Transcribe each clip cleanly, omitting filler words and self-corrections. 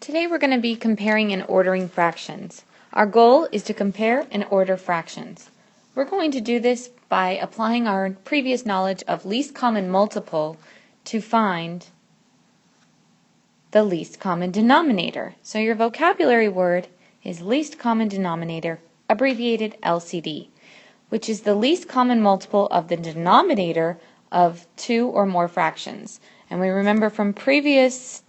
Today we're going to be comparing and ordering fractions. Our goal is to compare and order fractions. We're going to do this by applying our previous knowledge of least common multiple to find the least common denominator. So your vocabulary word is least common denominator, abbreviated LCD, which is the least common multiple of the denominator of two or more fractions. And we remember from previous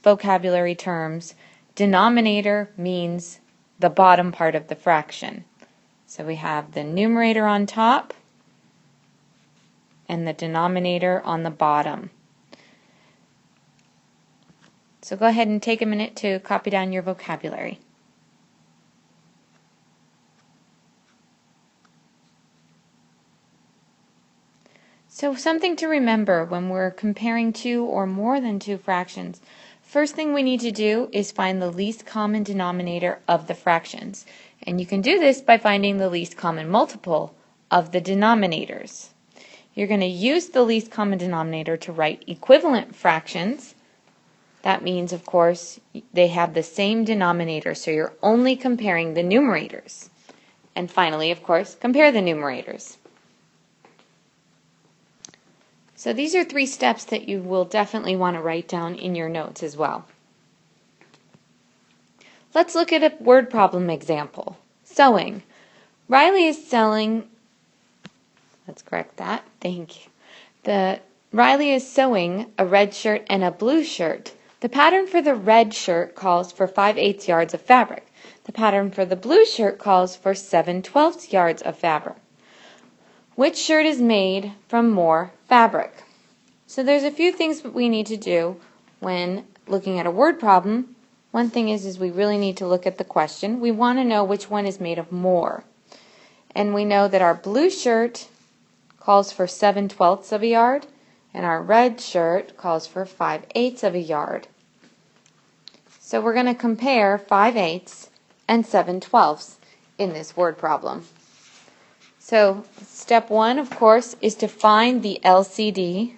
vocabulary terms, denominator means the bottom part of the fraction. So we have the numerator on top and the denominator on the bottom. So go ahead and take a minute to copy down your vocabulary. So something to remember when we're comparing two or more than two fractions. First thing we need to do is find the least common denominator of the fractions. And you can do this by finding the least common multiple of the denominators. You're going to use the least common denominator to write equivalent fractions. That means, of course, they have the same denominator, so you're only comparing the numerators. And finally, of course, compare the numerators. So these are 3 steps that you will definitely want to write down in your notes as well. Let's look at a word problem example. Sewing. Riley is selling, let's correct that, thank you. Riley is sewing a red shirt and a blue shirt. The pattern for the red shirt calls for 5/8 yards of fabric. The pattern for the blue shirt calls for 7/12 yards of fabric. Which shirt is made from more fabric? So there's a few things that we need to do when looking at a word problem. One thing is we really need to look at the question. We want to know which one is made of more. And we know that our blue shirt calls for 7/12 of a yard, and our red shirt calls for 5/8 of a yard. So we're going to compare 5/8 and 7/12 in this word problem. So step 1, of course, is to find the LCD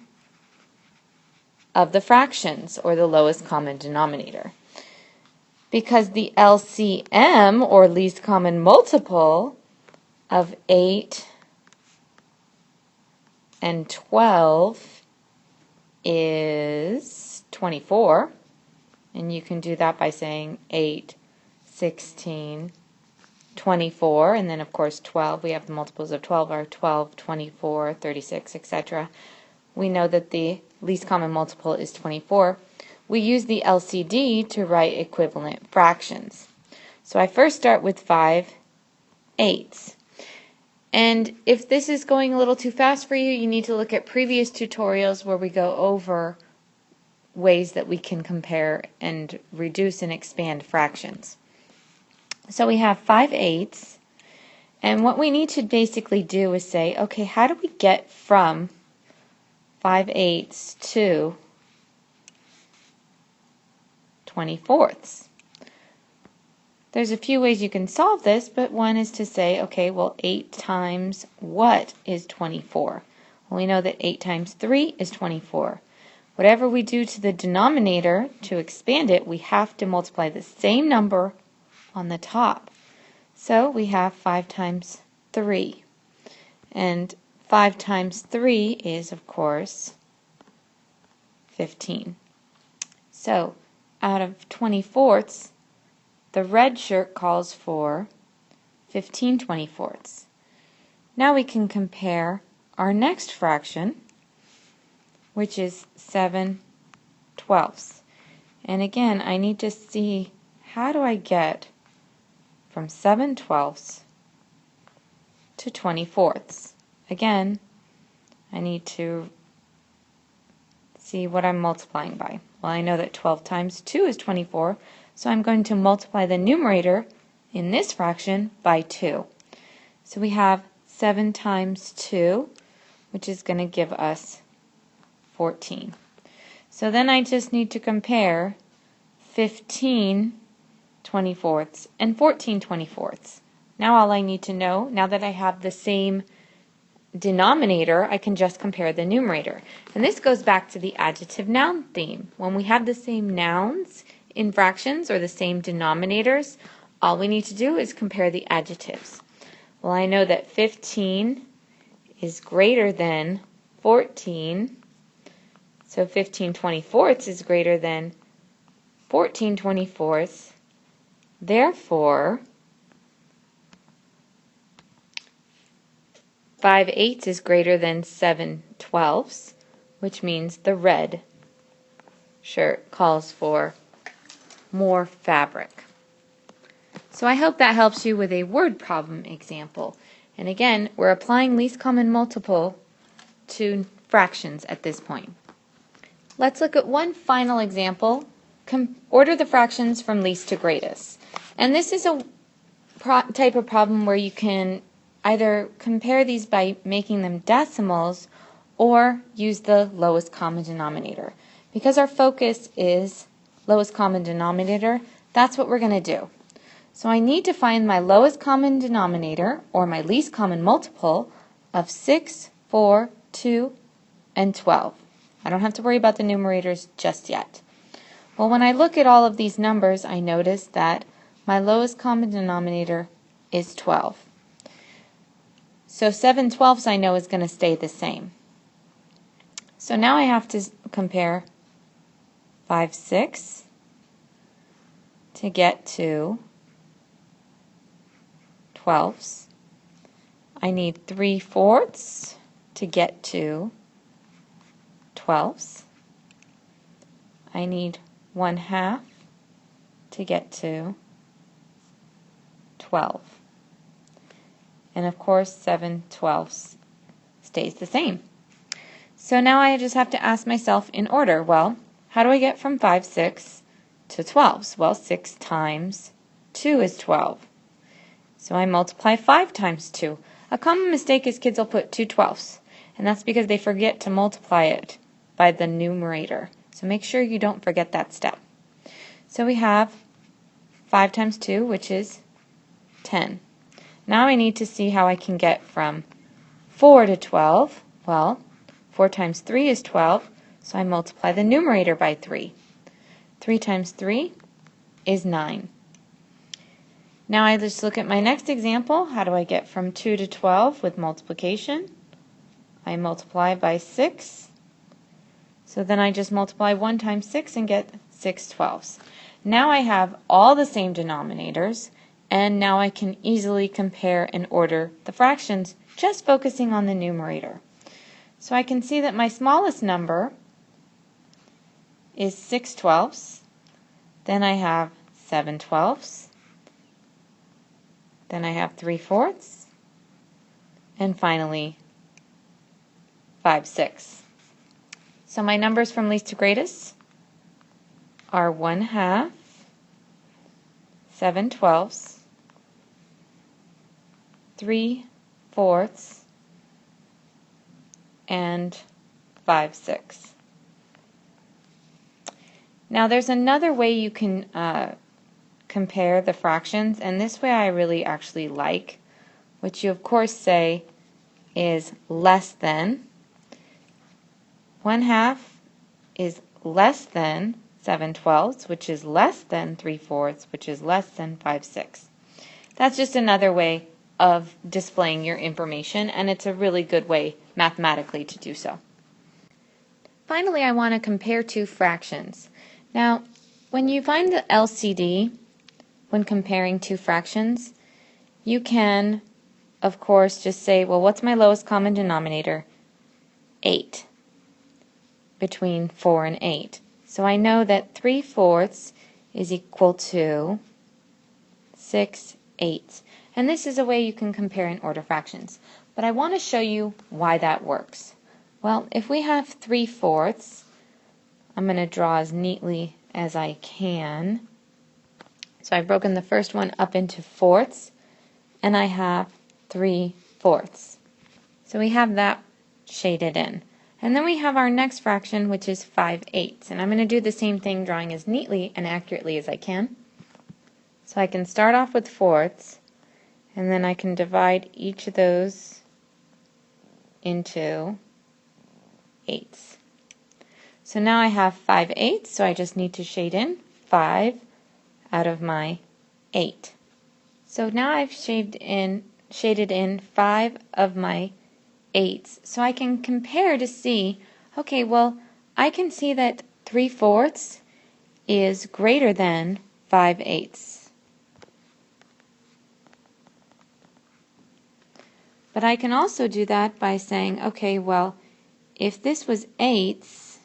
of the fractions, or the lowest common denominator. Because the LCM, or least common multiple, of 8 and 12 is 24. And you can do that by saying 8, 16, 24, and then of course 12. We have the multiples of 12 are 12, 24, 36, etc. We know that the least common multiple is 24. We use the LCD to write equivalent fractions. So I first start with 5/8. And if this is going a little too fast for you, you need to look at previous tutorials where we go over ways that we can compare and reduce and expand fractions. So we have 5/8, and what we need to basically do is say, okay, how do we get from 5/8 to 24ths? There's a few ways you can solve this, but one is to say, okay, well, 8 times what is 24? Well, we know that 8 times 3 is 24. Whatever we do to the denominator to expand it, we have to multiply the same number on the top. So we have 5 times 3. And 5 times 3 is, of course, 15. So out of 24ths, the red shirt calls for 15 24ths. Now we can compare our next fraction, which is 7/12. And again, I need to see, how do I get from 7/12 to 24ths? Again, I need to see what I'm multiplying by. Well, I know that 12 times 2 is 24, so I'm going to multiply the numerator in this fraction by 2. So we have 7 times 2, which is going to give us 14. So then I just need to compare 15 24ths and 14 24ths. Now all I need to know, now that I have the same denominator, I can just compare the numerator. And this goes back to the adjective noun theme. When we have the same nouns in fractions or the same denominators, all we need to do is compare the adjectives. Well, I know that 15 is greater than 14, so 15/24 is greater than 14/24. Therefore, 5/8 is greater than 7/12, which means the red shirt calls for more fabric. So I hope that helps you with a word problem example. And again, we're applying least common multiple to fractions at this point. Let's look at one final example. Order the fractions from least to greatest. And this is a type of problem where you can either compare these by making them decimals or use the lowest common denominator. Because our focus is lowest common denominator, that's what we're going to do. So I need to find my lowest common denominator, or my least common multiple, of 6, 4, 2, and 12. I don't have to worry about the numerators just yet. Well, when I look at all of these numbers, I notice that my lowest common denominator is 12. So 7/12 I know is going to stay the same. So now I have to compare 5/6 to get to 12ths. I need 3/4 to get to 12ths. I need 1/2 to get to 12. And of course 7/12 stays the same. So now I just have to ask myself in order, well, how do I get from 5/6 to 12? Well, 6 times 2 is 12. So I multiply 5 times 2. A common mistake is kids will put 2/12, and that's because they forget to multiply it by the numerator. So make sure you don't forget that step. So we have 5 times 2, which is 10. Now I need to see how I can get from 4 to 12. Well, 4 times 3 is 12, so I multiply the numerator by 3. 3 times 3 is 9. Now I just look at my next example. How do I get from 2 to 12 with multiplication? I multiply by 6. So then I just multiply 1 times 6 and get 6/12. Now I have all the same denominators, and now I can easily compare and order the fractions just focusing on the numerator. So I can see that my smallest number is 6/12. Then I have 7/12. Then I have 3/4. And finally 5/6. So my numbers from least to greatest are 1/2, 7/12, 3/4, and 5/6. Now there's another way you can compare the fractions, and this way I really actually like, which you of course say is less than. 1/2 is less than 7/12, which is less than 3/4, which is less than 5/6. That's just another way of displaying your information, and it's a really good way mathematically to do so. Finally, I want to compare two fractions. Now, when you find the LCD when comparing two fractions, you can, of course, just say, well, what's my lowest common denominator? 8, between 4 and 8. So I know that 3/4 is equal to 6/8. And this is a way you can compare and order fractions. But I want to show you why that works. Well, if we have 3/4, I'm going to draw as neatly as I can. So I've broken the first one up into fourths, and I have 3/4. So we have that shaded in. And then we have our next fraction, which is 5/8. And I'm going to do the same thing, drawing as neatly and accurately as I can. So I can start off with fourths, and then I can divide each of those into eighths. So now I have 5/8, so I just need to shade in 5 out of my 8. So now I've shaded in 5 of my 8s. So I can compare to see, okay, well, I can see that 3/4 is greater than 5/8. But I can also do that by saying, okay, well, if this was 8s,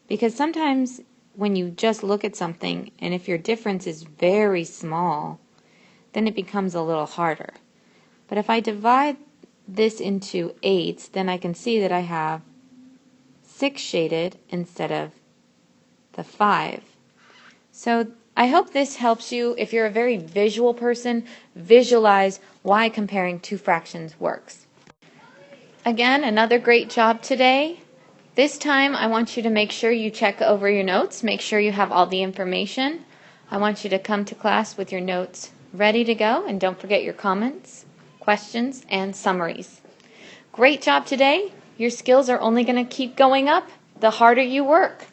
because sometimes when you just look at something and if your difference is very small, then it becomes a little harder. But if I divide this into 8s, then I can see that I have 6 shaded instead of the 5. So I hope this helps you. If you're a very visual person, visualize why comparing two fractions works. Again, another great job today. This time I want you to make sure you check over your notes, make sure you have all the information. I want you to come to class with your notes ready to go, and don't forget your comments, questions, and summaries. Great job today. Your skills are only going to keep going up the harder you work.